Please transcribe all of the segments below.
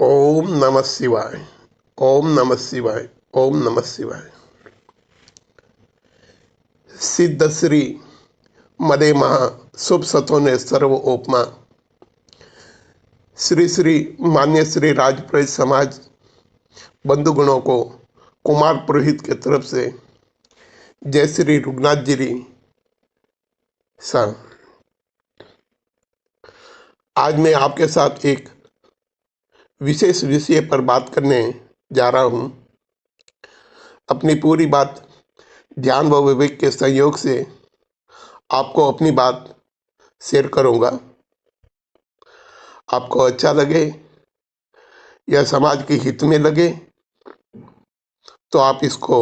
ओम नमः शिवाय। ओम नमः शिवाय। ओम नमः शिवाय। सिद्ध श्री मदे महा शुभ सतोने सर्व उपमा श्री श्री मान्य श्री राजपुरोहित समाज बंधुगणों को कुमार पुरोहित की तरफ से जय श्री रघुनाथ जी सा। आज मैं आपके साथ एक विशेष विषय पर बात करने जा रहा हूं। अपनी पूरी बात ध्यान व विवेक के सहयोग से आपको अपनी बात शेयर करूंगा। आपको अच्छा लगे या समाज के हित में लगे तो आप इसको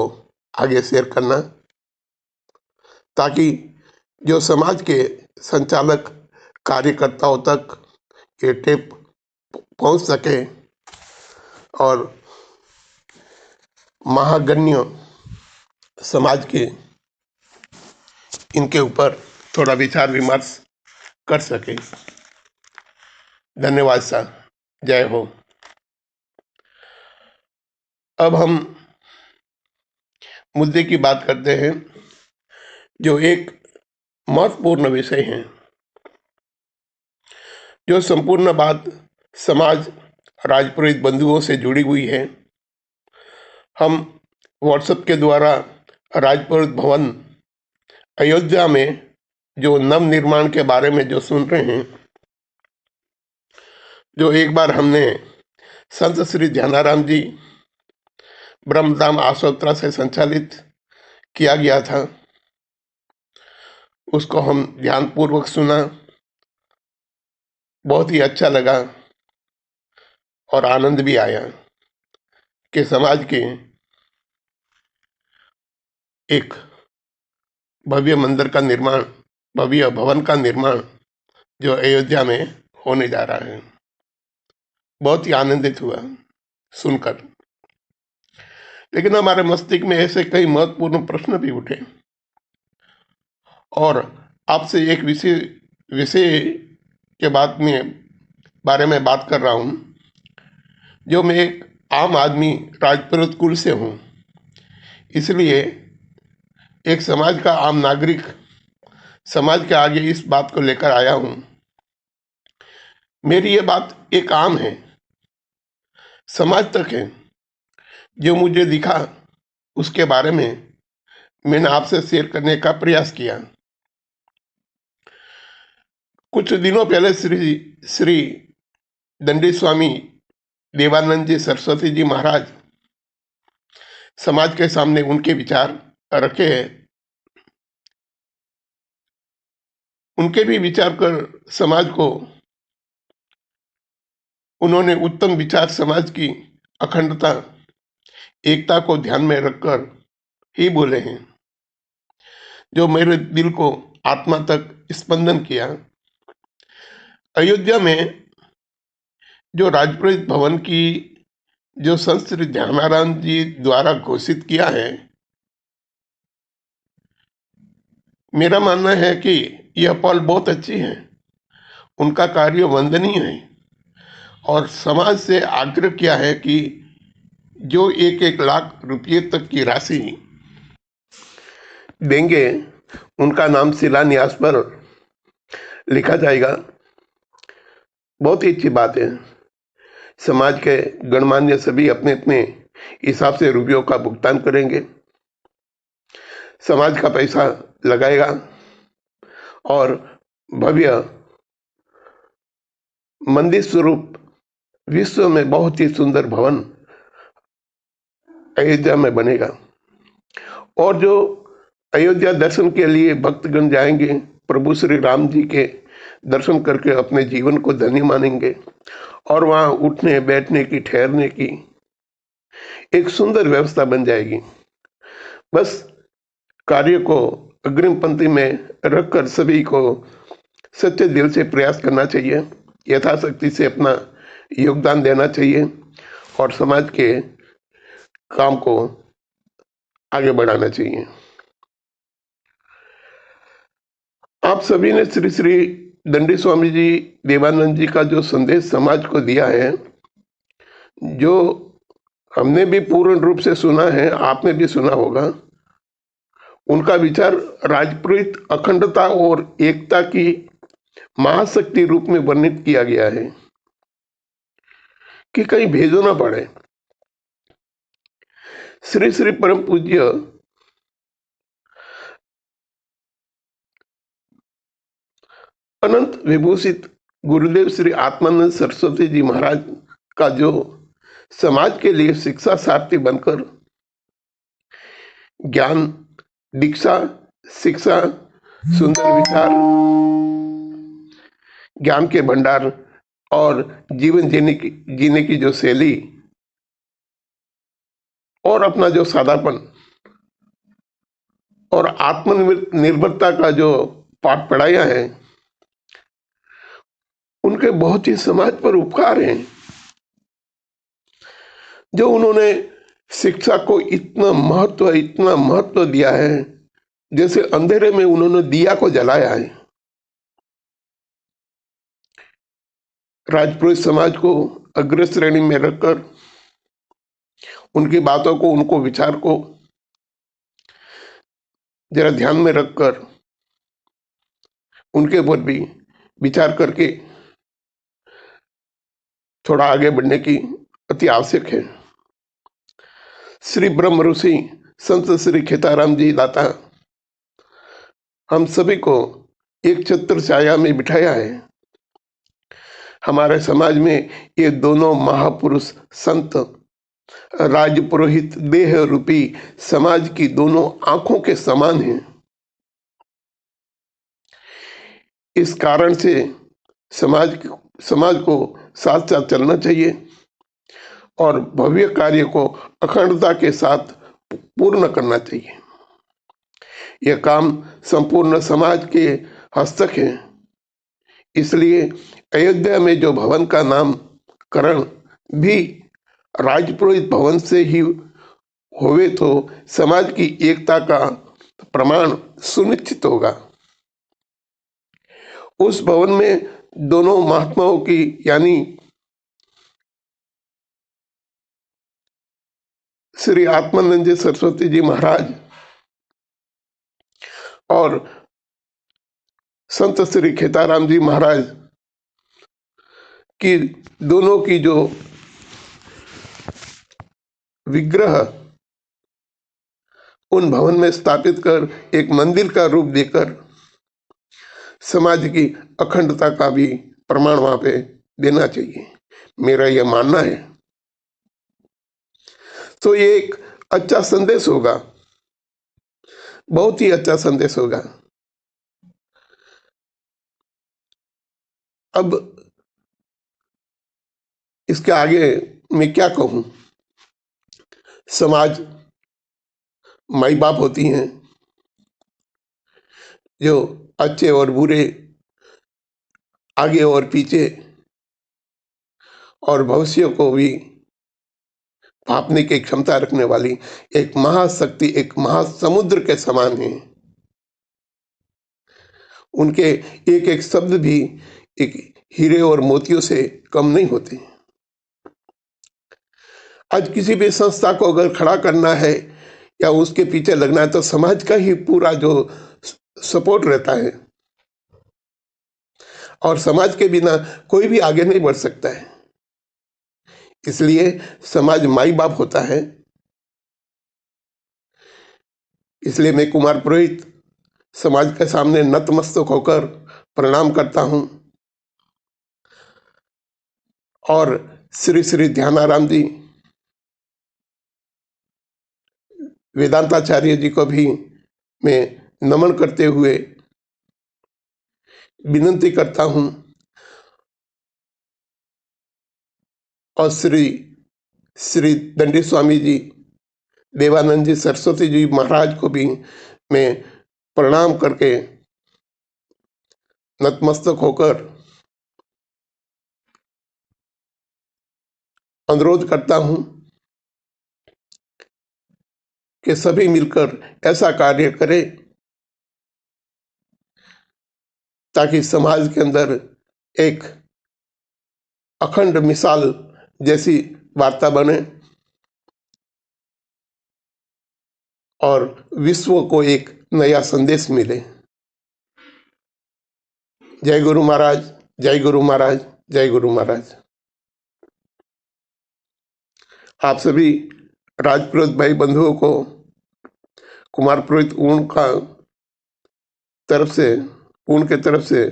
आगे शेयर करना, ताकि जो समाज के संचालक कार्यकर्ताओं तक ये टेप पहुंच सके और महागण्य समाज के इनके ऊपर थोड़ा विचार विमर्श कर सके। धन्यवाद सर। जय हो। अब हम मुद्दे की बात करते हैं, जो एक महत्वपूर्ण विषय है। जो संपूर्ण बात समाज राजपुरोहित बंधुओं से जुड़ी हुई है। हम व्हाट्सएप के द्वारा राजपुरोहित भवन अयोध्या में जो नव निर्माण के बारे में जो सुन रहे हैं, जो एक बार हमने संत श्री ध्यानाराम जी ब्रह्मधाम आशोत्तरा से संचालित किया गया था, उसको हम ध्यानपूर्वक सुना। बहुत ही अच्छा लगा और आनंद भी आया कि समाज के एक भव्य मंदिर का निर्माण, भव्य भवन का निर्माण जो अयोध्या में होने जा रहा है। बहुत ही आनंदित हुआ सुनकर। लेकिन हमारे मस्तिष्क में ऐसे कई महत्वपूर्ण प्रश्न भी उठे और आपसे एक विषय के बारे में बात कर रहा हूं। जो मैं एक आम आदमी राजपुरोहित कुल से हूं, इसलिए एक समाज का आम नागरिक समाज के आगे इस बात को लेकर आया हूं। मेरी ये बात एक आम है, समाज तक है। जो मुझे दिखा उसके बारे में मैंने आपसे शेयर करने का प्रयास किया। कुछ दिनों पहले श्री दंडी स्वामी देवानंद जी सरस्वती जी महाराज समाज के सामने उनके विचार रखे हैं। उनके भी विचार कर समाज को उन्होंने उत्तम विचार समाज की अखंडता एकता को ध्यान में रखकर ही बोले हैं, जो मेरे दिल को आत्मा तक स्पंदन किया। अयोध्या में जो राजपुरोहित भवन की जो संत श्री ध्यानाराम जी द्वारा घोषित किया है, मेरा मानना है कि यह पहल बहुत अच्छी है। उनका कार्य वंदनीय है और समाज से आग्रह किया है कि जो 1-1 लाख रुपये तक की राशि देंगे उनका नाम शिलान्यास पर लिखा जाएगा। बहुत ही अच्छी बात है। समाज के गणमान्य सभी अपने अपने हिसाब से रुपयों का भुगतान करेंगे, समाज का पैसा लगाएगा और भव्य मंदिर स्वरूप विश्व में बहुत ही सुंदर भवन अयोध्या में बनेगा। और जो अयोध्या दर्शन के लिए भक्तगण जाएंगे, प्रभु श्री राम जी के दर्शन करके अपने जीवन को धन्य मानेंगे और वहां उठने बैठने की, ठहरने की एक सुंदर व्यवस्था बन जाएगी। बस कार्य को अग्रिम पंक्ति में रखकर सभी को सच्चे दिल से प्रयास करना चाहिए, यथाशक्ति से अपना योगदान देना चाहिए और समाज के काम को आगे बढ़ाना चाहिए। आप सभी ने श्री श्री दंडी स्वामी जी देवानंद जी का जो संदेश समाज को दिया है, जो हमने भी पूर्ण रूप से सुना है, आपने भी सुना होगा, उनका विचार राजपुरोहित अखंडता और एकता की महाशक्ति रूप में वर्णित किया गया है कि कहीं भेजो ना पड़े। श्री श्री परम पूज्य अनंत विभूषित गुरुदेव श्री आत्मानंद सरस्वती जी महाराज का जो समाज के लिए शिक्षा सारथी बनकर ज्ञान, दीक्षा, शिक्षा, सुंदर विचार, ज्ञान के भंडार और जीवन जीने की जो शैली और अपना जो सादापन और आत्मनिर्भरता का जो पाठ पढ़ाया है, उनके बहुत ही समाज पर उपकार हैं। जो उन्होंने शिक्षा को इतना महत्व दिया है, जैसे अंधेरे में उन्होंने दिया को जलाया है। राजपुरोहित समाज को अग्र श्रेणी में रखकर उनकी बातों को, उनको विचार को जरा ध्यान में रखकर उनके ऊपर भी विचार करके थोड़ा आगे बढ़ने की अति आवश्यक है। श्री ब्रह्म ऋषि संत श्री खेताराम जी दाता हम सभी को एक छत्र छाया में बिठाया है। हमारे समाज में ये दोनों महापुरुष संत राजपुरोहित देह रूपी समाज की दोनों आंखों के समान हैं। इस कारण से समाज को साथ साथ चलना चाहिए और भव्य कार्य को अखंडता के साथ पूर्ण करना चाहिए। यह काम संपूर्ण समाज के हस्तक है। इसलिए अयोध्या में जो भवन का नामकरण भी राजपुरोहित भवन से ही होवे तो समाज की एकता का प्रमाण सुनिश्चित होगा। उस भवन में दोनों महात्माओं की यानी श्री आत्मानंद जी सरस्वती जी महाराज और संत श्री खेताराम जी महाराज की दोनों की जो विग्रह उन भवन में स्थापित कर एक मंदिर का रूप देकर समाज की अखंडता का भी प्रमाण वहां पे देना चाहिए, मेरा यह मानना है। तो ये एक अच्छा संदेश होगा, बहुत ही अच्छा संदेश होगा। अब इसके आगे मैं क्या कहूं। समाज माई बाप होती हैं जो अच्छे और बुरे, आगे और पीछे और भविष्य को भी भापने की क्षमता रखने वाली एक महाशक्ति, एक महासमुद्र के समान है। उनके एक एक शब्द भी एक हीरे और मोतियों से कम नहीं होते। आज किसी भी संस्था को अगर खड़ा करना है या उसके पीछे लगना है तो समाज का ही पूरा जो सपोर्ट रहता है और समाज के बिना कोई भी आगे नहीं बढ़ सकता है। इसलिए समाज माई बाप होता है। इसलिए मैं कुमार पुरोहित समाज के सामने नतमस्तक होकर प्रणाम करता हूं और श्री श्री ध्यानाराम जी वेदांताचार्य जी को भी मैं नमन करते हुए विनती करता हूं और श्री श्री दंडी स्वामी जी, देवानंद जी, सरस्वती जी महाराज को भी मैं प्रणाम करके नतमस्तक होकर अनुरोध करता हूं कि सभी मिलकर ऐसा कार्य करें ताकि समाज के अंदर एक अखंड मिसाल जैसी वार्ता बने और विश्व को एक नया संदेश मिले। जय गुरु महाराज, जय गुरु महाराज, जय गुरु महाराज। आप सभी राजपुरोहित भाई बंधुओं को कुमार पुरोहित ऊन के तरफ से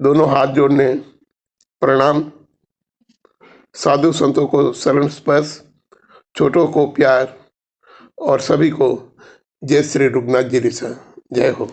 दोनों हाथ जोड़ने प्रणाम। साधु संतों को शरण स्पर्श, छोटों को प्यार और सभी को जय श्री रघुनाथ जी रिसा। जय हो।